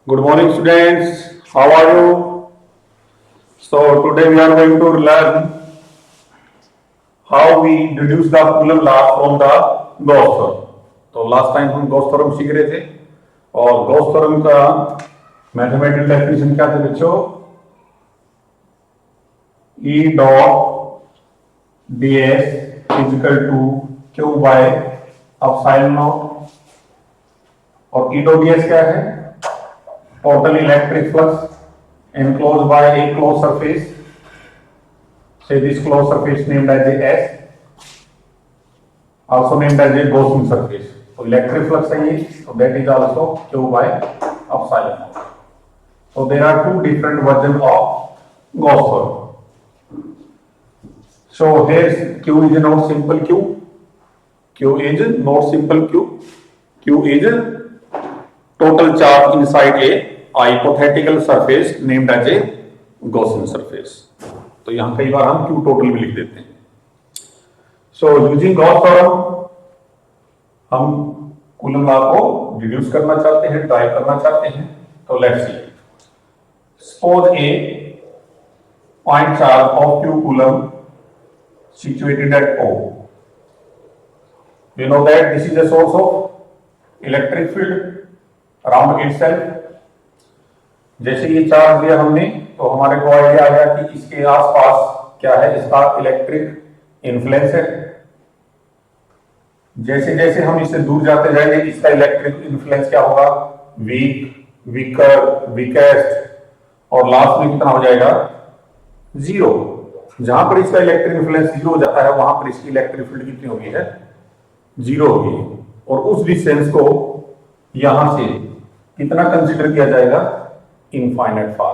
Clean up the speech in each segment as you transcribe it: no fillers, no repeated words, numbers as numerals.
Good morning, students. How are you? So today we are going to learn how we deduce the Coulomb law from the Gauss theorem. तो last time हम Gauss theorem सीख रहे थे और Gauss theorem का mathematical definition क्या था बच्चों? E dot ds is equal to q by epsilon naught और E डॉट ds क्या है? Total electric flux enclosed by a closed surface. Say this closed surface named as a S, also named as a Gaussian surface. So electric flux है so that is also Q by epsilon naught. So there are two different versions of Gauss theorem. So here Q is not simple Q. Q is not simple Q. Q is total charge inside a hypothetical surface named as a Gaussian surface. तो यहां कई बार हम Q total भी लिख देते हैं. So using Gauss theorem हम coulomb law को डिड्यूस करना चाहते हैं, ड्राइव करना चाहते हैं. तो let's see. Suppose a point charge of Q coulomb situated at O. You know that this is a source of electric field around itself. जैसे ये चार्ज दिया हमने तो हमारे को आइडिया आ गया कि इसके आसपास क्या है, इसका इलेक्ट्रिक इन्फ्लुएंस है. जैसे जैसे हम इससे दूर जाते जाएंगे इसका इलेक्ट्रिक इन्फ्लुएंस क्या होगा? वीक, वीकर, वीकेस्ट और लास्ट में कितना हो जाएगा? जीरो. जहां पर इसका इलेक्ट्रिक इन्फ्लुएंस जीरो हो जाता है वहां पर इसकी इलेक्ट्रिक फील्ड कितनी होगी? है जीरो होगी. और उस डिस्टेंस को यहां से कितना कंसीडर किया जाएगा? Infinite far.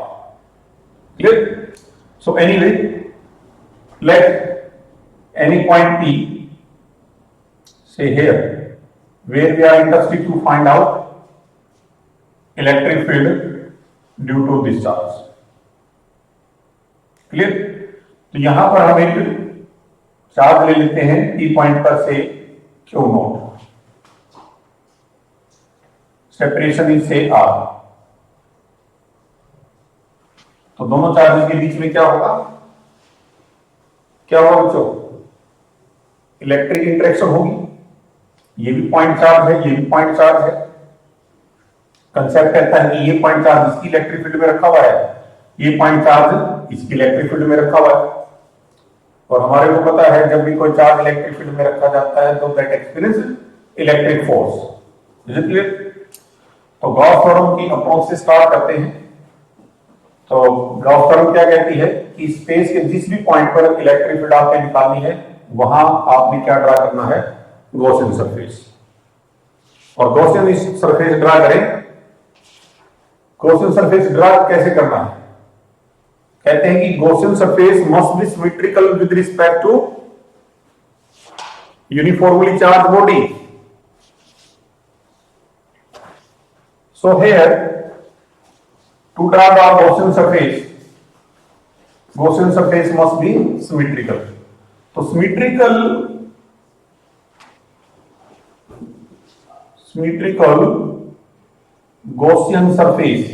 Clear? So anyway, let any point P, say here, where we are interested to find out electric field due to this charge. Clear? तो यहां पर हम एक चार्ज ले लेते हैं P पॉइंट पर से Q नोट. सेपरेशन इज से R. तो दोनों चार्जेस के बीच में क्या होगा? क्या होगा बच्चों? इलेक्ट्रिक इंटरेक्शन होगी. ये भी पॉइंट चार्ज है, ये भी पॉइंट चार्ज है. कंसेप्ट कहता है कि ये पॉइंट चार्ज इसकी इलेक्ट्रिक फील्ड में रखा हुआ है, ये पॉइंट चार्ज इसकी इलेक्ट्रिक फील्ड में रखा हुआ है. और हमारे को पता है जब भी कोई चार्ज इलेक्ट्रिक फील्ड में रखा जाता है तो that experience electric force. Is it clear? तो गॉस थ्योरम की अप्रोच से स्टार्ट करते हैं. तो गॉस थ्योरम क्या कहती है कि स्पेस के जिस भी पॉइंट पर इलेक्ट्रिक फील्ड आपको निकालनी है वहां आपने क्या ड्रा करना है? Gaussian surface. और गॉसियन सरफेस ड्रा करें. गॉसियन सरफेस ड्रा कैसे करना है? कहते हैं कि Gaussian surface must be symmetrical with respect to uniformly charge body. So here to draw the Gaussian surface must be symmetrical. तो symmetrical Gaussian surface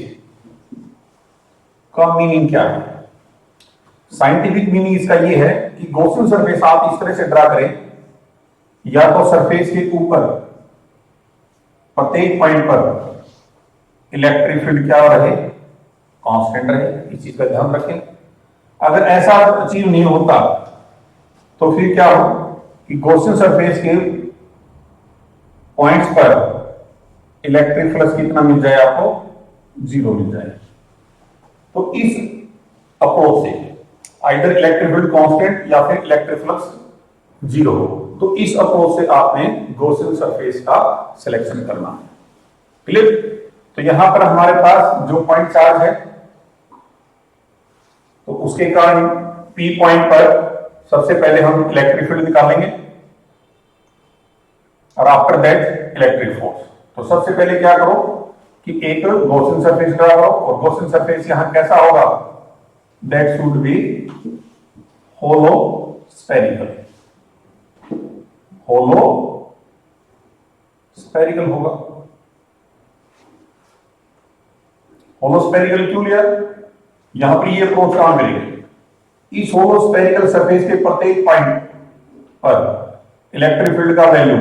का मीनिंग क्या है? साइंटिफिक मीनिंग इसका ये है कि Gaussian surface आप इस तरह से ड्रा करें, या तो सरफेस के ऊपर प्रत्येक पॉइंट पर इलेक्ट्रिक फील्ड क्या रहे? कांस्टेंट रहे. इस चीज का ध्यान रखें. अगर ऐसा अचीव नहीं होता तो फिर क्या हो कि गॉसियन सरफेस के पॉइंट्स पर इलेक्ट्रिक फ्लक्स कितना मिल जाए आपको? जीरो मिल जाए. तो इस अप्रोच से आइदर इलेक्ट्रिक फील्ड कांस्टेंट या फिर इलेक्ट्रिक फ्लक्स जीरो हो. तो इस अप्रोच से आपने गॉसियन सरफेस का सिलेक्शन करना है. क्लियर? तो यहां पर हमारे पास जो पॉइंट चार्ज है तो उसके कारण P पॉइंट पर सबसे पहले हम इलेक्ट्रिक फील्ड निकालेंगे और आफ्टर दैट इलेक्ट्रिक फोर्स. तो सबसे पहले क्या करो कि एक गॉसियन सरफेस ड्रा करो. और गॉसियन सरफेस यहां कैसा होगा? That should be hollow spherical. Hollow spherical होगा. होलोस्फेरिकल क्यों लिया? यहां पर ये अप्रोच कहां मिलेगी? इस होलोस्फेरिकल सरफेस के प्रत्येक पॉइंट पर इलेक्ट्रिक फील्ड का value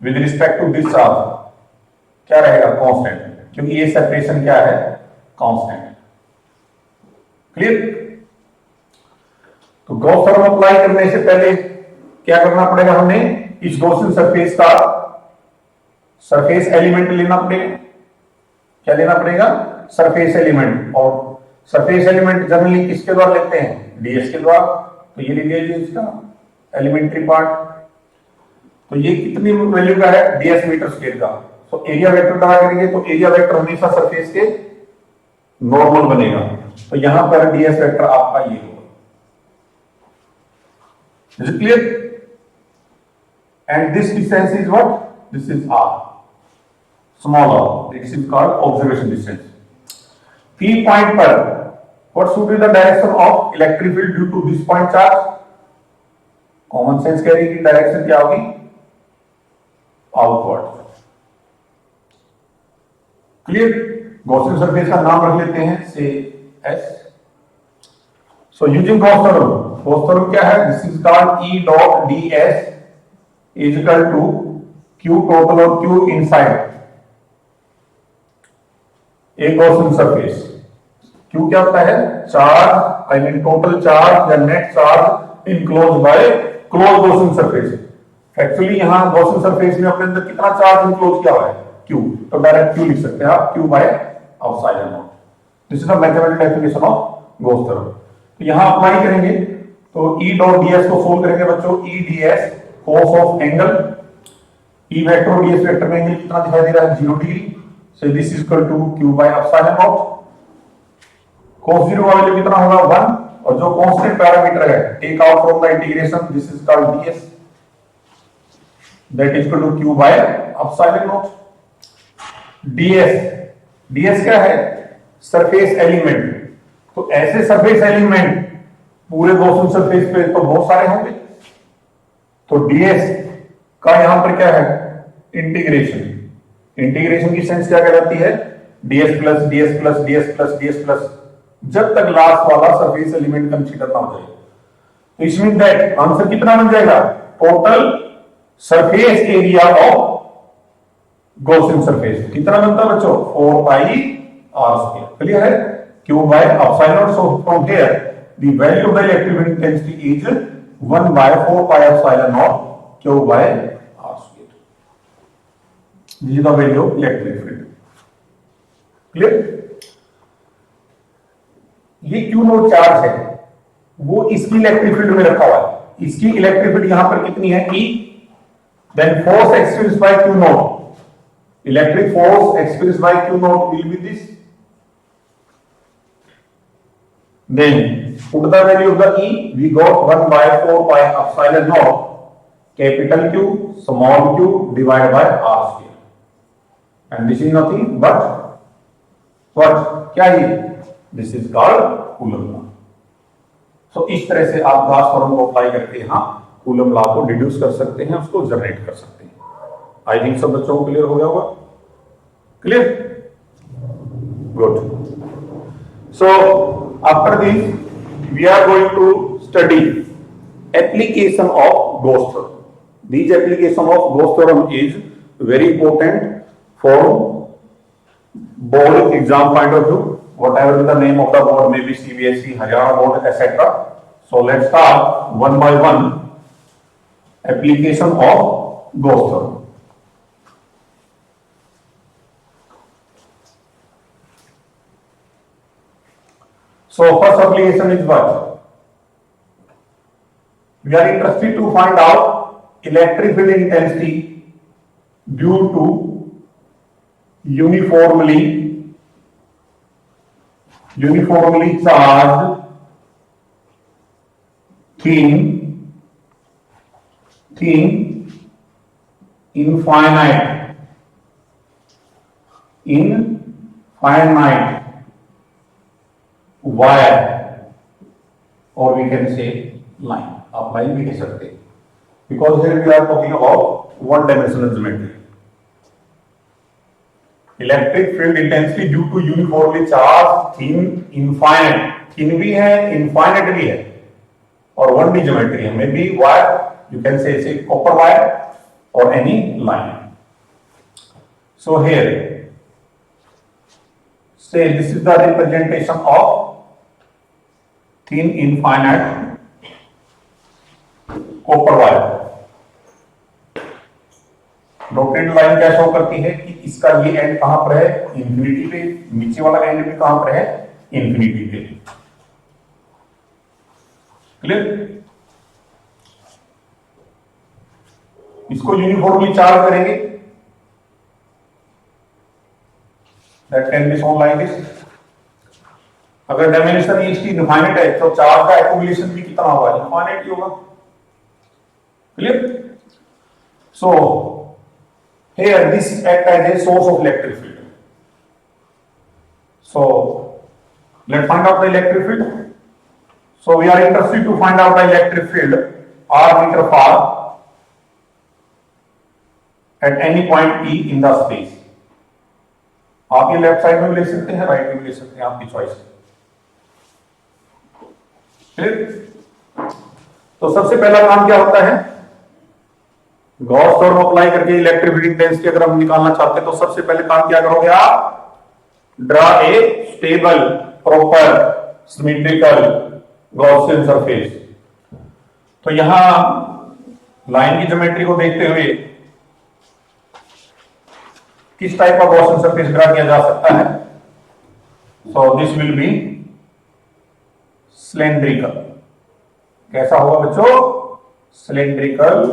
with respect to this charge क्या रहेगा? कांस्टेंट, क्योंकि ये सेपरेशन क्या है? कांस्टेंट। क्लियर? तो गॉस थ्योरम अप्लाई करने से पहले क्या करना पड़ेगा? हमें इस गॉसियन सरफेस का सरफेस एलिमेंट लेना पड़ेगा। क्या लेना पड़ेगा? Surface element. और सरफेस एलिमेंट जनरली किसके द्वारा लेते हैं? डीएस के द्वारा। तो ये ले लीजिए इसका एलिमेंट्री पार्ट। तो ये कितनी वैल्यू का है? डीएस मीटर स्क्वायर का। तो एरिया वेक्टर कहा करेंगे तो एरिया वेक्टर हमेशा सरफेस के नॉर्मल बनेगा। तो यहां पर डीएस वेक्टर आपका ये होगा। Is it clear? And this distance is what? This is R, small R. This is called observation distance. P point पर what should be the direction of electric field due to this point charge? Common sense कह रही है कि direction क्या होगी? Outward. Clear? Gaussian surface का नाम रख लेते हैं say S. So using Gauss theorem, Gauss theorem क्या है? This is called E dot D S is equal to Q total और Q inside a Gaussian surface. Q क्या होता है? Charge, I mean total charge या net charge enclose by close Gaussian surface. Actually यहां Gaussian surface में अपने अंदर कितना चार्ज इनक्लोज किया हुआ है? क्यू। तो डायरेक्ट क्यू लिख सकते हैं आप, Q by epsilon naught. This is the mathematical definition of Gauss theorem. तो यहां अप्लाई करेंगे तो ई डॉट डीएस को सोल्व करेंगे बच्चों। E DS cos of angle, E vector और डीएस वेक्टर में एंगल कितना दिखाई दे रहा है? 0 degree. So this is equal to Q by epsilon naught. cos 0 का वैल्यू कितना होगा? 1। और जो कांस्टेंट पैरामीटर है take out from the integration, this is called DS, that is equal to Q by epsilon naught. DS, DS क्या है? Surface element. तो ऐसे सरफेस एलिमेंट पूरे गॉसियन सरफेस पे तो बहुत सारे होंगे। तो डीएस का यहां पर क्या है? इंटीग्रेशन। इंटीग्रेशन की सेंस क्या कहलाती है? DS plus DS plus DS plus DS plus, जब तक लास्ट वाला सरफेस एलिमेंट कंसीडर ना हो जाए। तो इसमें दैट आंसर कितना बन जाएगा? Total surface area of Gaussian surface कितना बनता है बच्चों? 4 पाई आर स्क्वायर। क्लियर है? Q by epsilon naught. So from here the value of the electric field intensity is 1 by 4 pi epsilon naught Q by R square. This is the value of electric field. Clear? ये Q naught charge है, वो इसकी electric field में रखा हुआ है। इसकी electric field यहां पर कितनी है? E. Then force experience by Q naught, electric force expressed by Q naught will be this. Then put the value of the E. We got 1 by 4 pi epsilon naught capital Q small q divided by R square. And this is nothing but what? क्या है? This is called Coulomb law. So इस तरह से आप Gauss theorem को apply करके यहाँ coulomb law को डिड्यूस कर सकते हैं, उसको जनरेट कर सकते हैं। आई थिंक सब बच्चों को क्लियर हो गया होगा। Clear? Good. So after this we are going to study application of Gauss theorem. This application of Gauss theorem is very important for board exam point of view, whatever the name of the board may be, CBSE, Haryana board, etc. So let's start one by one application of Gauss theorem. So first application is what? We are interested to find out electric field intensity due to uniformly charged thin infinite wire, or we can say line. आप line भी कह सकते हैं, because here we are talking about one dimensional geometry. Electric field intensity due to uniformly charge thin infinite, thin भी है infinite भी है और वन डी ज्योमेट्री है, may be wire, you can say copper wire और any line. So here, say this is the representation of thin infinite copper wire. Dotted line क्या show करती है कि इसका ये एंड कहां पर है, इंफिनिटी पे, नीचे वाला एंड भी कहां पर है, इंफिनिटी पे. क्लियर? इसको यूनिफॉर्मली चार्ज करेंगे. That can be shown like this. अगर डायमेंशन इसकी इनफाइनाइट है तो चार्ज का एक्युमुलेशन भी कितना होगा, इनफाइनाइट ही होगा. Clear? So here this act as a source of electric field. So let's find out the electric field. So we are interested to find out the electric field r metre far at any point p in the space. आप ये left side में भी ले सकते हैं, right में भी ले सकते हैं, आपकी चॉइस है. क्लियर? तो सबसे पहला काम क्या होता है, गॉस थ्योरम अप्लाई करके इलेक्ट्रिक फील्ड इंटेंसिटी अगर हम निकालना चाहते हैं तो सबसे पहले काम क्या करोगे आप, draw a stable proper symmetrical Gaussian surface. तो यहां लाइन की ज्योमेट्री को देखते हुए किस टाइप का गॉसियन सरफेस ड्रा किया जा सकता है. So this will be cylindrical. कैसा होगा बच्चों, सिलेंड्रिकल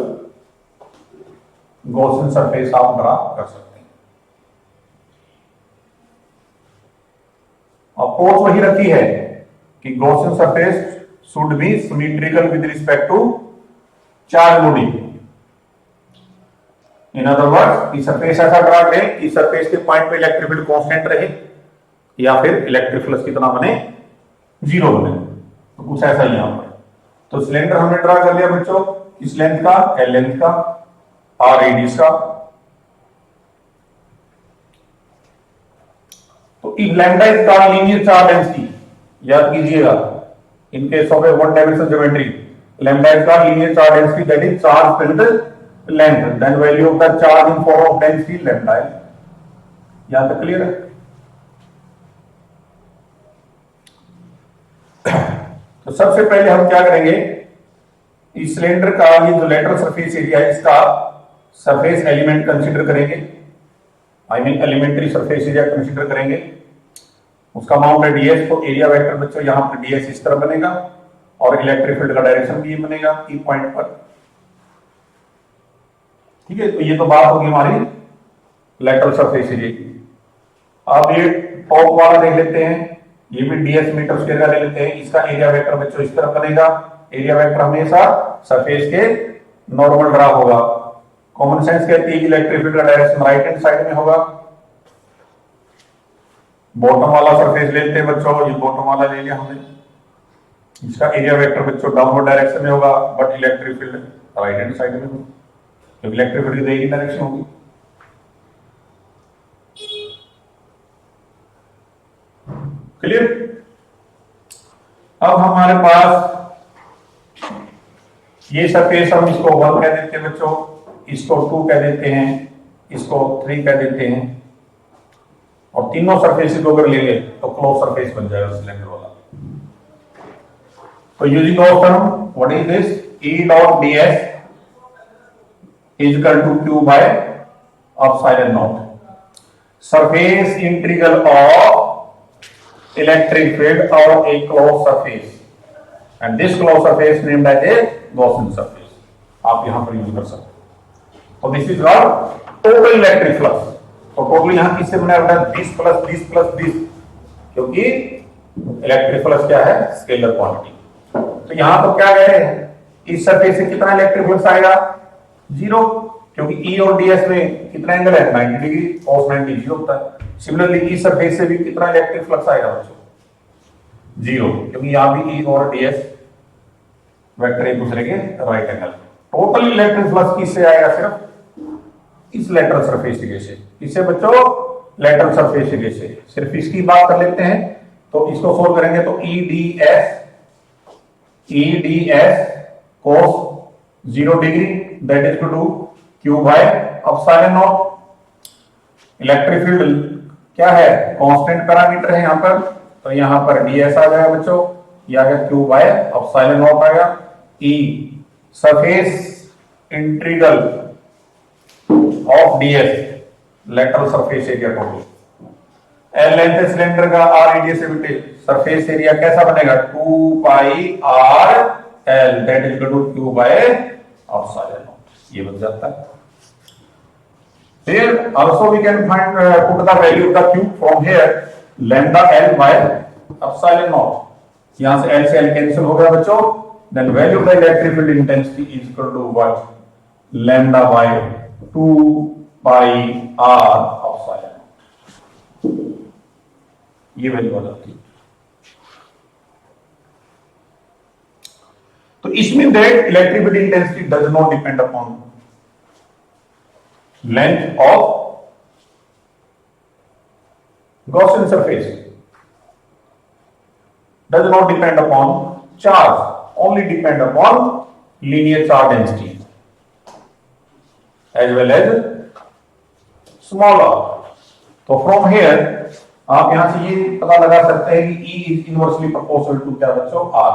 गॉसियन सरफेस आप ड्रा कर सकते हैं. अप्रोच वही रखी है कि Gaussian surface should be symmetrical with respect to charge body. In other words, इस सरफेस ऐसा ड्रा करें कि सरफेस के पॉइंट पे इलेक्ट्रिक फील्ड कांस्टेंट रहे या फिर इलेक्ट्रिक फ्लक्स कितना बने, जीरो बने. तो कुछ ऐसा ही यहां पर. तो सिलेंडर हमने ड्रा कर लिया बच्चों, किस लेंथ का, एल लेंथ का, आर रेडियस का. तो इफ लैम्डा इज का लीनियर चार्ज डेंसिटी, याद कीजिएगा in case of a one dimensional geometry, lambda is का linear charge density that is charge field length, then value of the charge in form of density lambda है. यहां तक clear है? तो सबसे पहले हम क्या करेंगे, इस सिलेंडर का ये जो लेटरल सरफेस एरिया है इसका सरफेस एलिमेंट कंसीडर करेंगे, I mean elementary surface area consider करेंगे. उसका अमाउंट है ds. तो एरिया वेक्टर बच्चों यहां पर ds इस तरह बनेगा और इलेक्ट्रिक फील्ड का डायरेक्शन भी बनेगा ई पॉइंट पर. ठीक है? तो ये तो बात होगी हमारी लेटरल सरफेस एरिया की. आप ये टॉप वाला देख लेते हैं, ये भी ds मीटर स्क्वायर का ले लेते हैं. इसका एरिया वेक्टर बच्चों इस तरह बनेगा. एरिया वेक्टर हमेशा सरफेस के नॉर्मल ड्रा होगा. कॉमन सेंस कहती है कि इलेक्ट्रिक फील्ड का डायरेक्शन राइट हैंड साइड में होगा. बॉटम वाला सरफेस लेते हैं बच्चों, ये बॉटम वाला ले लिया हमने. इसका एरिया वेक्टर बच्चों डाउनवर्ड डायरेक्शन में होगा, but electric field right hand side में होगा, क्योंकि इलेक्ट्रिक फील्ड की डायरेक्शन होगी. क्लियर? अब हमारे पास ये सरफेस, हम इसको 1 कह देते हैं बच्चों, इसको 2 कह देते हैं, इसको 3 कह देते हैं, और तीनों सरफेस को अगर लेंगे तो क्लोज सरफेस बन जाएगा सिलेंडर वाला. तो using Gauss theorem, what is this, E dot ds is equal to q by epsilon naught. Surface integral of electric field or a closed surface, and this closed surface named as a Gaussian surface. आप यहां पर use कर सकते हैं. तो this is called total electric flux. तो total यहां किससे बना होता है, this plus this plus this, क्योंकि इलेक्ट्रिक फ्लक्स क्या है, स्केलर क्वांटिटी. तो यहां तो क्या कह रहे हैं, इस सरफेस से कितना इलेक्ट्रिक फ्लक्स आएगा, 0, क्योंकि E और ds में कितना एंगल है, 90 डिग्री, cos 90 0 होता है. सिमिलरली इस सरफेस से भी कितना इलेक्ट्रिक फ्लक्स आएगा बच्चों, 0, क्योंकि यहां भी E और ds वेक्टर एक दूसरे के right angle. Total electric flux किससे आएगा, सिर्फ इस लेटरल सरफेस एरिया से. इससे बच्चों लेटरल सरफेस एरिया से। सिर्फ इसकी बात कर लेते हैं, तो इसको सोल्व करेंगे तो EDS cos 0 degree that is to Q by epsilon naught. Electric field क्या है, कांस्टेंट पैरामीटर है यहां पर, तो यहां पर ds आ जाएगा बच्चों, ये आ गया क्यू बाय एप्सिलॉन नॉट आएगा। E surface integral of ds lateral surface area total, L length है सिलेंडर का, आर रेडियस है, सरफेस एरिया कैसा बनेगा 2 pi R L that is equal to Q by epsilon naught, ये बन जाता है। Here also we can find put the value of the q from here lambda l by epsilon naught, यहां से l से l cancel हो गया बच्चों, then value of the electric field intensity is equal to what, lambda by 2 pi r epsilon naught, ये value आ जाती है। तो इसमें that electric field intensity does not depend upon length of Gaussian surface, does not depend upon charge, only depend upon linear charge density as well as smaller। तो from here आप यहां से ये पता लगा सकते हैं कि E is inversely proportional to क्या बच्चों R,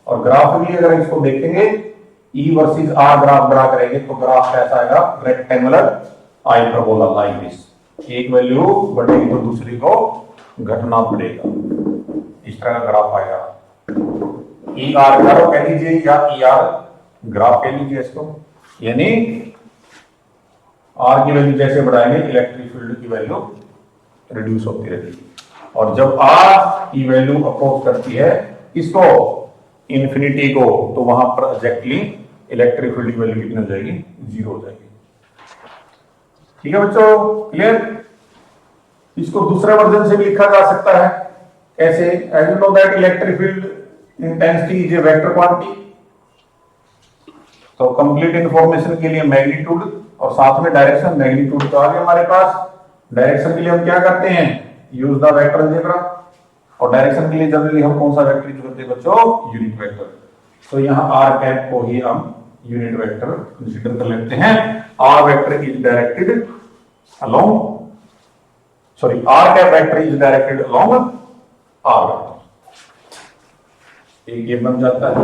और ग्राफ भी अगर इसको देखेंगे E versus R graph draw करेंगे तो ग्राफ कैसा आएगा, रेक्टेंगुलर हाइपरबोला लाइक दिस, एक वैल्यू बढ़ेगी तो दूसरी को घटना पड़ेगा, इस तरह का ग्राफ आएगा। ई आर ग्राफ कह लीजिए या ई आर ग्राफ कह लीजिए इसको, यानी आर की वैल्यू जैसे बढ़ाएंगे इलेक्ट्रिक फील्ड की वैल्यू रिड्यूस होती रहेगी, और जब आर की वैल्यू अप्रोच करती है इसको इंफिनिटी को, तो वहां पर एग्जैक्टली इलेक्ट्रिक फील्ड की वैल्यू कितनी हो जाएगी, 0 हो जाएगी। ठीक है बच्चों, क्लियर। इसको दूसरे वर्जन से भी लिखा जा सकता है, कैसे, as you know that electric field intensity is a vector quantity, तो कंप्लीट इंफॉर्मेशन के लिए मैग्नीट्यूड और साथ में डायरेक्शन, मैग्नीट्यूड तो आ गया हमारे पास, डायरेक्शन के लिए हम क्या करते हैं, यूज द वेक्टर अलजेब्रा, और डायरेक्शन के लिए जनरली हम कौन सा वेक्टर यूज करते हैं बच्चों, यूनिट वेक्टर। तो यहां आर कैप को ही हम यूनिट वेक्टर कंसीडर कर लेते हैं। R vector is directed along, sorry R cap vector is directed along R vector, एक ये बन जाता है।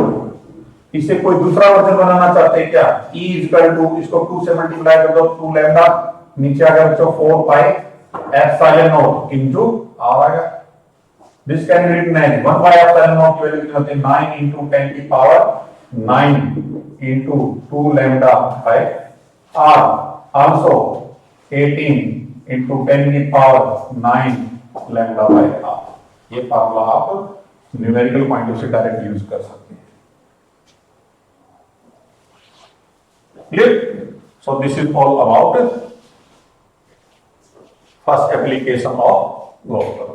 इसे कोई दूसरा वर्जन बनाना चाहते हैं क्या, E इक्वल टू, इसको 2 से मल्टीप्लाई कर दो, 2 लैम्डा, नीचे आ गया बच्चों 4 pi epsilon naught into R आ गया। This can be written as 1 by epsilon naught की वैल्यू कितनी होती है, 9 into 10 की power 9 into 2 lambda by r, also 18 into 10 की पावर 9 lambda by r। ये फार्मूला आप न्यूमेरिकल पॉइंट ऑफ से डायरेक्ट यूज कर सकते हैं। Clear? So this is all about first application of Gauss law।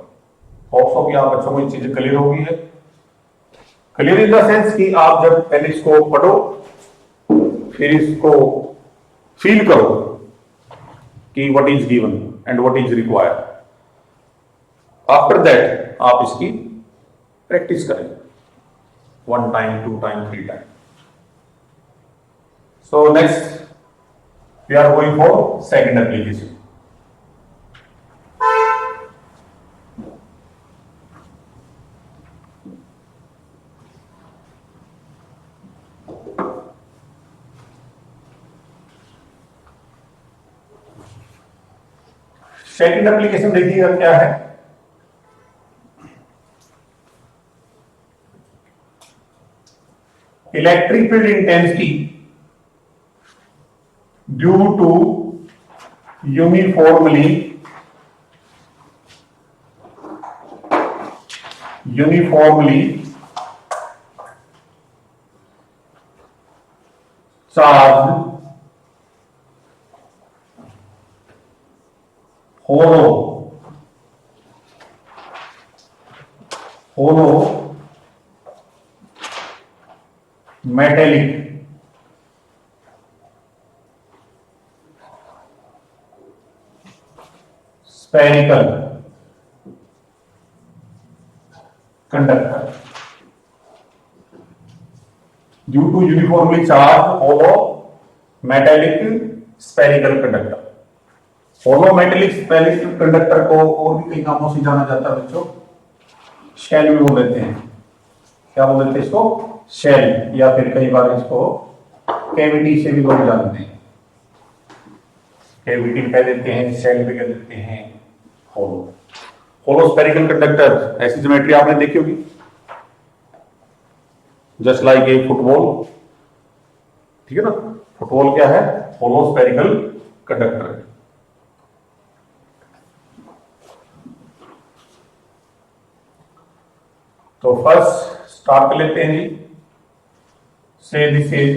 Hope so कि आप बच्चों को ये चीजें क्लियर होगी है। क्लियर इन द सेंस कि आप जब पहले इसको पढ़ो फिर इसको फील करो कि what is given and what is required, after that आप इसकी प्रैक्टिस करें 1 time 2 time 3 time. So next we are going for second application। Second application देखिएगा क्या है, electric field intensity due to uniformly charged hollow metallic spherical conductor due to uniformly charged hollow metallic spherical conductor। hollow metallic spherical conductor को और भी कई नामों से जाना जाता है बच्चों, शेल भी बोल देते हैं। क्या बोल देते हैं इसको? शेल, या फिर कई बार इसको कैविटी से भी लोग जानते हैं। कैविटी कह देते हैं, शेल भी कह देते हैं, होलो। होलो स्फेरिकल कंडक्टर, ऐसी ज्योमेट्री आपने देखी होगी, जस्ट लाइक ए फुटबॉल। ठीक है ना, फुटबॉल क्या है? होलो स्फेरिकल कंडक्टर है। तो फर्स्ट स्टार्ट कर लेते हैं जी। So this is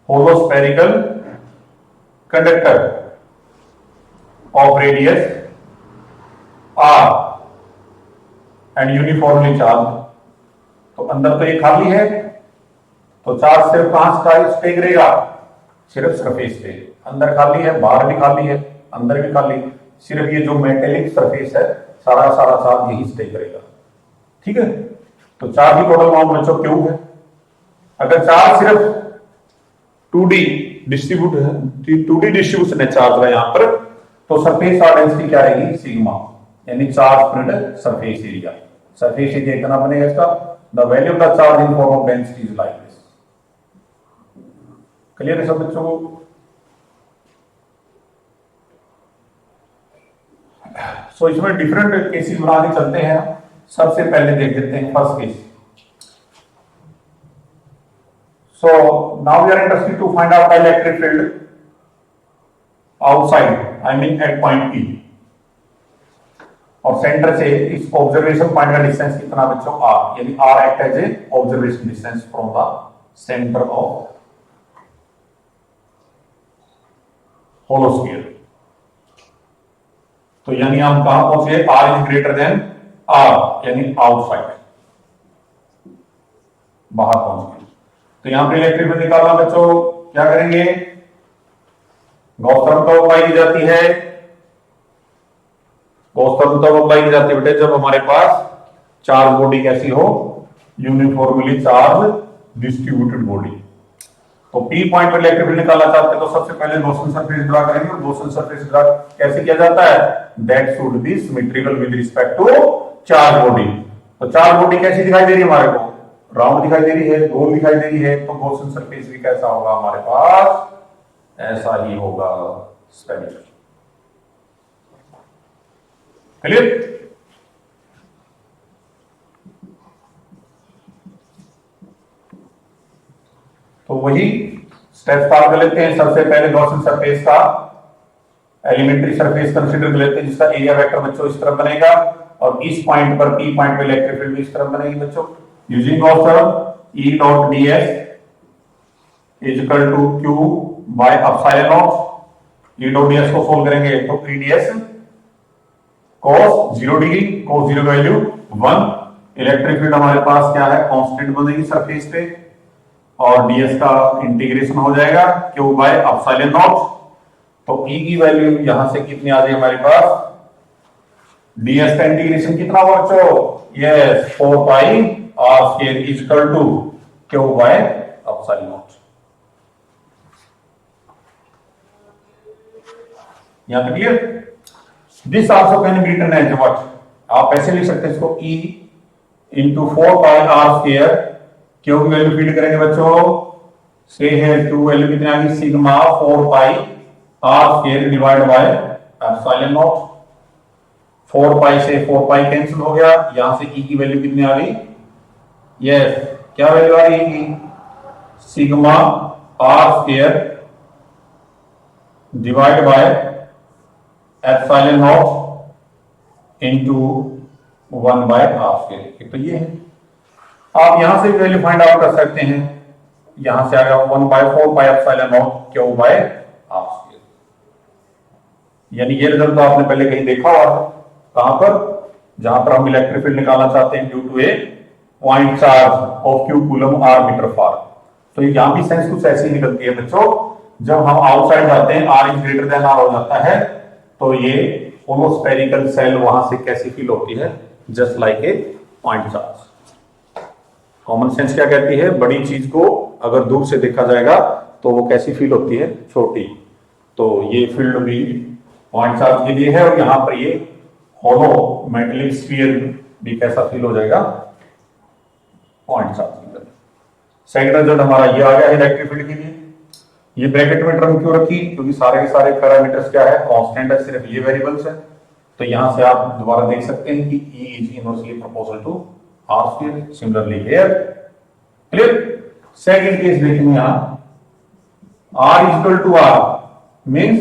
hollow spherical conductor of radius r and uniformly charge. तो अंदर तो ये खाली है, तो चार्ज सिर्फ कहां से स्टे करेगा? सिर्फ सरफेस पे। अंदर खाली है, बाहर भी खाली है, अंदर भी खाली, सिर्फ ये जो मेटेलिक सरफेस है सारा चार्ज यही स्टे करेगा। ठीक है, तो चार्ज की टोटल अमाउंट बच्चों क्यू है। अगर चार्ज सिर्फ 2D डिस्ट्रीब्यूशन है चार्ज का यहां पर, तो सरफेस चार्ज डेंसिटी क्या रहेगी? सिग्मा, यानी चार्ज पर सरफेस एरिया। सरफेस एरिया कितना बनेगा इसका? The value of the charge in form of density is like this. Clear है सब बच्चों को? सो इसमें डिफरेंट केसेस बना के चलते हैं। सबसे पहले देख लेते हैं first case. So now we are interested to find out the electric field outside, I mean at point P, और सेंटर से इस ऑब्जर्वेशन पॉइंट का डिस्टेंस कितना बच्चों? r, यानी r act as a observation distance from the centre of hollow sphere. तो यानी हम कहां पहुंचे? r is greater than r, यानी आउटसाइड, बाहर पहुंच गए। तो यहां पर इलेक्ट्रिक फील्ड निकालना बच्चों, क्या करेंगे? गॉस थ्योरम का अप्लाई की जाती है। गॉस थ्योरम तब अप्लाई की जाती है बेटे जब हमारे पास चार्ज बॉडी कैसी हो? Uniformly charge distributed body. तो पी पॉइंट पर इलेक्ट्रिक फील्ड निकालना चाहते हैं तो सबसे पहले गॉसियन सरफेस ड्रा करेंगे। और गॉसियन सरफेस ड्रा कैसे किया जाता है? That should be symmetrical with respect to charge body. तो चार्ज बॉडी कैसी दिखाई दे रही है हमारे को? राउंड दिखाई दे रही है, गोल दिखाई दे रही है। तो गॉसियन सरफेस भी कैसा होगा हमारे पास? ऐसा ही होगा, स्फेरिकल। क्लियर? तो वही स्टेप स्टार्ट कर लेते हैं। सबसे पहले गॉसियन सरफेस का एलिमेंट्री सरफेस कंसीडर कर लेते हैं, जिसका एरिया वेक्टर बच्चों इस तरह बनेगा, और इस पॉइंट पर पी पॉइंट पर इलेक्ट्रिक फील्ड भी इस तरह बनेगी बच्चों। Using Gauss theorem, E dot ds is equal to Q by epsilon naught. E dot ds को सोल्व करेंगे तो EDS cos 0 डिग्री, cos 0 का वैल्यू 1। इलेक्ट्रिक फील्ड हमारे पास क्या है? कांस्टेंट बनेगी सरफेस पे, और ds का इंटीग्रेशन हो जाएगा Q बाय एप्सिलॉन नॉट। तो E की वैल्यू यहां से कितनी आ जाएगी हमारे पास? ds का इंटीग्रेशन कितना होगा बच्चों? Yes, 4 pi r square is equal to Q by epsilon naught. यहां तक clear? This also can be written as what? आप ऐसे लिख सकते हैं इसको, E into 4 pi r square. Q की वैल्यू फीड करेंगे बच्चों, से है Q वैल्यू कितनी आ गई? Sigma 4 pi r square divide by epsilon naught. 4 pi से 4 पाई कैंसिल हो गया, यहां से E की वैल्यू कितनी आ गई? यस, क्या वैल्यू आ रही है? Sigma r square divide by epsilon naught into 1 by r square. तो ये है, आप यहां से वैल्यू फाइंड आउट कर सकते हैं। यहां से आ गया 1 by 4 pi epsilon naught Q by r square. यानी ये रिजल्ट तो आपने पहले कहीं देखा होगा। कहां पर? जहां पर हम इलेक्ट्रिक फील्ड निकालना चाहते हैं due to a point charge of Q coulomb r metre far. तो यहां भी सेंस कुछ ऐसी निकलती है बच्चों, जब हम आउटसाइड जाते हैं r is greater than r हो जाता है, तो ये होलोस्फेरिकल सेल वहां से कैसी फील होती है, just like a point charge. Common sense क्या कहती है, बड़ी चीज को अगर दूर से देखा जाएगा तो वो कैसी फील होती है, छोटी। तो ये फील्ड भी पॉइंट चार्ज के लिए है, और यहां पर ये होलो मेटेलिक स्फीयर भी कैसा फील हो जाएगा, पॉइंट चार्ज की तरह। सेकंड रिजल्ट हमारा ये आ गया है इलेक्ट्रिक फील्ड के लिए। ये ब्रैकेट में टर्म क्यों रखी, क्योंकि सारे के सारे पैरामीटर्स क्या है, कांस्टेंट है, सिर्फ ये वेरिएबल्स है। तो यहां से आप दोबारा देख सकते हैं कि E is inversely proportional to R square. Similarly here, clear. Second case देखेंगे यहां, R is equal to R means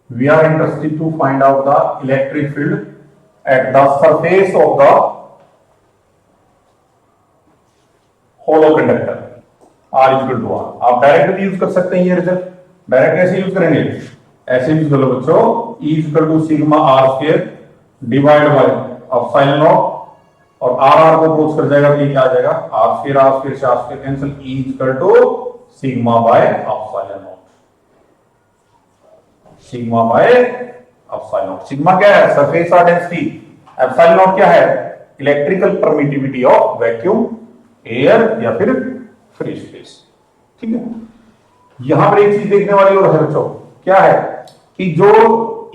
we are interested to find out the electric field at the surface of the hollow conductor. R is equal to R. आप direct भी use कर सकते हैं ये result. Direct कैसे use करेंगे, ऐसे use कर लो बच्चों, E is equal to sigma R square divide by epsilon naught, और R को क्रॉस कर जाएगा तो ये क्या आ जाएगा, R स्क्वायर से R square cancel, E is equal to sigma by epsilon not. Sigma by epsilon not, sigma क्या है, सरफेस डेंसिटी, एप्सिलॉन नॉट क्या है, electrical permittivity of vacuum air या फिर फ्री स्पेस। ठीक है। यहां पर एक चीज देखने वाली और है बच्चों, क्या है कि जो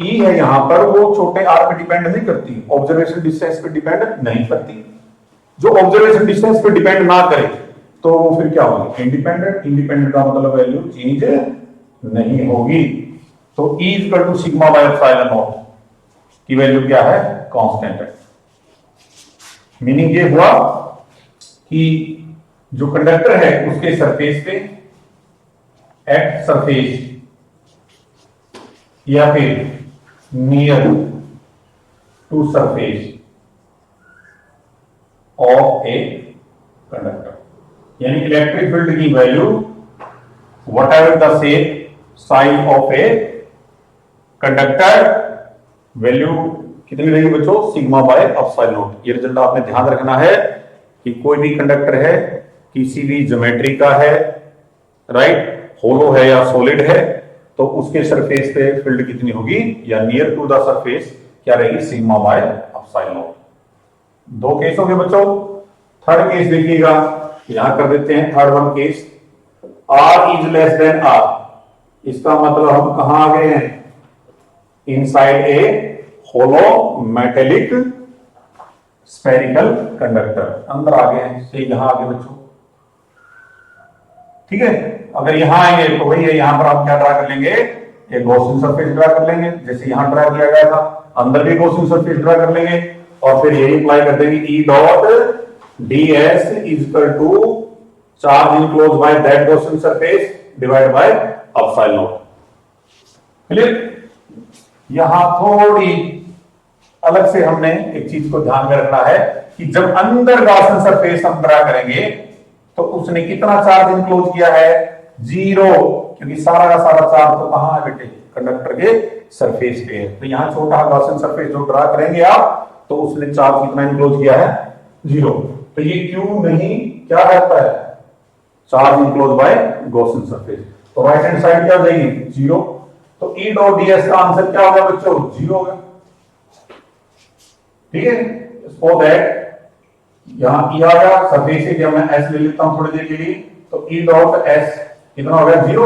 E है यहां पर वो छोटे r पे डिपेंड नहीं करती, ऑब्जर्वेशन डिस्टेंस पे डिपेंड नहीं करती। जो ऑब्जर्वेशन डिस्टेंस पे डिपेंड ना करे तो वो फिर क्या होगी, इंडिपेंडेंट। इंडिपेंडेंट का मतलब वैल्यू चेंज नहीं होगी। तो E equal to sigma by epsilon naught की वैल्यू क्या है, कांस्टेंट है। मीनिंग ये हुआ कि जो कंडक्टर है उसके सरफेस पे, एट सरफेस या फिर near to surface of a conductor, यानी इलेक्ट्रिक फील्ड की value whatever the shape size of a conductor, value कितनी रहेगी बच्चों, सिग्मा बाय एप्सिलॉन नॉट। ये रिजल्ट आपने ध्यान रखना है कि कोई भी कंडक्टर है, किसी भी ज्योमेट्री का है, राइट, होलो है या सॉलिड है, तो उसके सरफेस पे फील्ड कितनी होगी, या नियर टू द सरफेस क्या रहेगी, सिग्मा बाय एप्सिलॉन नॉट। दो केस हो गए बच्चों। थर्ड केस देखिएगा, यहां कर देते हैं third one case, R is less than R। इसका मतलब हम कहां आ गए हैं, inside a hollow metallic spherical conductor, अंदर आ गए हैं, से यहां आगे बच्चों। ठीक है। अगर यहां आएंगे तो वही है, यहां पर हम क्या ड्रा कर लेंगे, एक गॉसियन सरफेस ड्रा कर लेंगे, जैसे यहां ड्रा किया गया था, अंदर भी गॉसियन सरफेस ड्रा कर लेंगे, और फिर यही अप्लाई कर देंगे, E dot ds is equal to charge enclose by that Gaussian surface divide by epsilon naught. Clear. यहां थोड़ी अलग से हमने एक चीज को ध्यान में रखना है कि जब अंदर गॉसियन सरफेस हम ड्रा करेंगे तो उसने कितना चार्ज इनक्लोज किया है, 0, क्योंकि सारा का सारा चार्ज तो कहां है बेटे, कंडक्टर के सरफेस पे है। तो यहां छोटा गॉसियन सरफेस जो ड्रा करेंगे आप, तो उसने चार्ज कितना इनक्लोज किया है, 0। तो ये क्यों नहीं क्या रहता है, charge enclose bye Gaussian surface. तो राइट हैंड साइड क्या हो जाएगी, 0। तो E डॉट ds का आंसर क्या होगा बच्चों, 0 होगा। ठीक है। फॉर दैट यहां E आ गया, सरफेस एरिया में S ले लेता हूं थोड़ी देर के लिए, तो E डॉट S कितना हो गया, 0।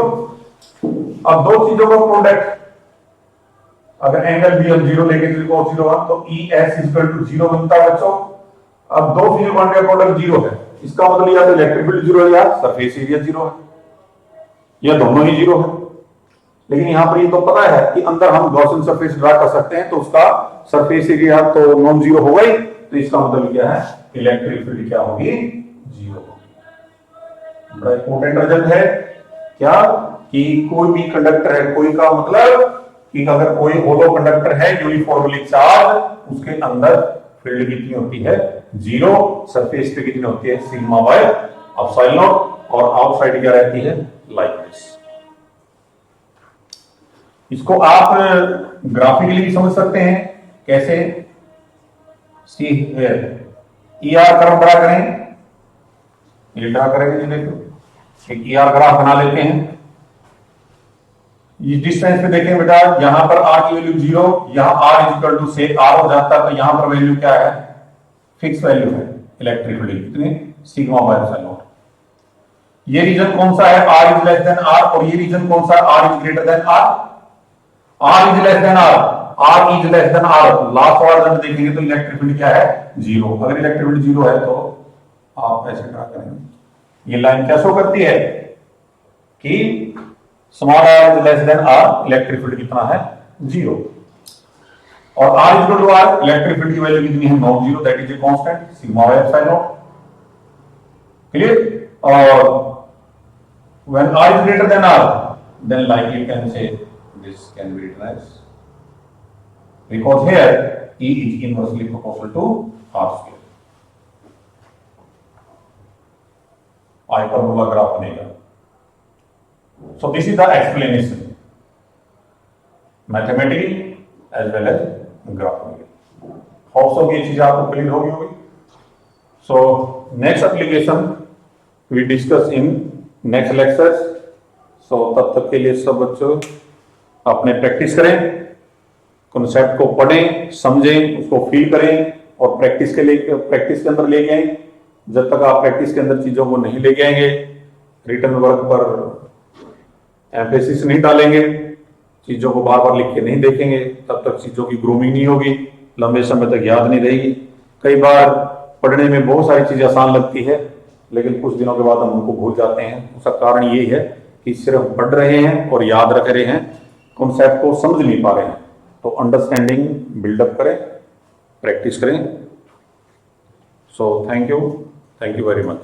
अब दो चीजों का प्रोडक्ट, अगर एंगल भी हम 0 लेके 0 होगा तो ES इक्वल टू 0 बनता है बच्चों। अब दो फिजिकल क्वांटिटी का प्रोडक्ट 0 है, इसका मतलब या तो इलेक्ट्रिक फील्ड 0 है या सरफेस एरिया 0 है, या दोनों ही 0 है। लेकिन यहां पर ये तो पता है कि अंदर हम गॉसियन सरफेस ड्रा कर सकते हैं, तो उसका सरफेस एरिया तो नॉन 0 होगा ही, तो इसका मतलब क्या है, इलेक्ट्रिक फील्ड क्या होगी, 0 होगी। बड़ा इंपॉर्टेंट रिजल्ट है क्या, कि कोई भी कंडक्टर है, कोई का मतलब कि अगर कोई होलो कंडक्टर है यूनिफॉर्मली चार्ज, उसके अंदर फील्ड कितनी होती है, 0, सरफेस पे कितनी होती है, सिग्मा बाय एप्सिलॉन नॉट, और आउटसाइड क्या रहती है, लाइक दिस। इसको आप ग्राफिकली भी समझ सकते हैं, कैसे, see here, ER curve draw करें, ये ड्रा करेंगे, देखो एक ER ग्राफ बना लेते हैं। इस डिस्टेंस पे देखें बेटा, यहां पर r की वैल्यू 0, यहां r इज इक्वल टू से r हो जाता है, तो यहां पर वैल्यू क्या है, फिक्स वैल्यू है इलेक्ट्रिक फील्ड कितनी, सिग्मा बाय एप्सिलॉन नॉट। ये रीजन कौन सा है, r is less than r, और ये रीजन कौन सा है, r is greater than r, r is less than r, r is less than r, last वाला जब देखेंगे तो इलेक्ट्रिक फील्ड क्या है, 0। अगर इलेक्ट्रिक फील्ड 0 है तो आप ऐसे ड्रा करेंगे, ये लाइन क्या शो करती है कि small r is less than r, electric field कितना है, 0, और r is equal to r, electric field की वैल्यू कितनी है, non zero, that is a constant sigma by epsilon naught. Clear? और when r is greater than r, then likely can say this can be written as, because here E is inversely proportional to r square। hyperbola graph बनेगा। So this is the explanation, mathematically as well as graphically। Hope so ये चीज आपको clear होगी होगी। So next application we discuss in next lectures। So तब तक के लिए सब बच्चों अपने प्रैक्टिस करें, कॉन्सेप्ट को पढ़ें, समझें, उसको फील करें और प्रैक्टिस के अंदर ले गए। जब तक आप प्रैक्टिस के अंदर चीजों को नहीं ले जाएंगे, रिटर्न वर्क पर एम्फेसिस नहीं डालेंगे, चीजों को बार बार लिख के नहीं देखेंगे, तब तक चीजों की ग्रूमिंग नहीं होगी, लंबे समय तक याद नहीं रहेगी। कई बार पढ़ने में बहुत सारी चीजें आसान लगती है, लेकिन कुछ दिनों के बाद हम उनको भूल जाते हैं। उसका कारण यही है कि सिर्फ पढ़ रहे हैं और याद रख रहे हैं, कॉन्सेप्ट को समझ नहीं पा रहे हैं। तो अंडरस्टैंडिंग बिल्डअप करें, प्रैक्टिस करें। So thank you very much.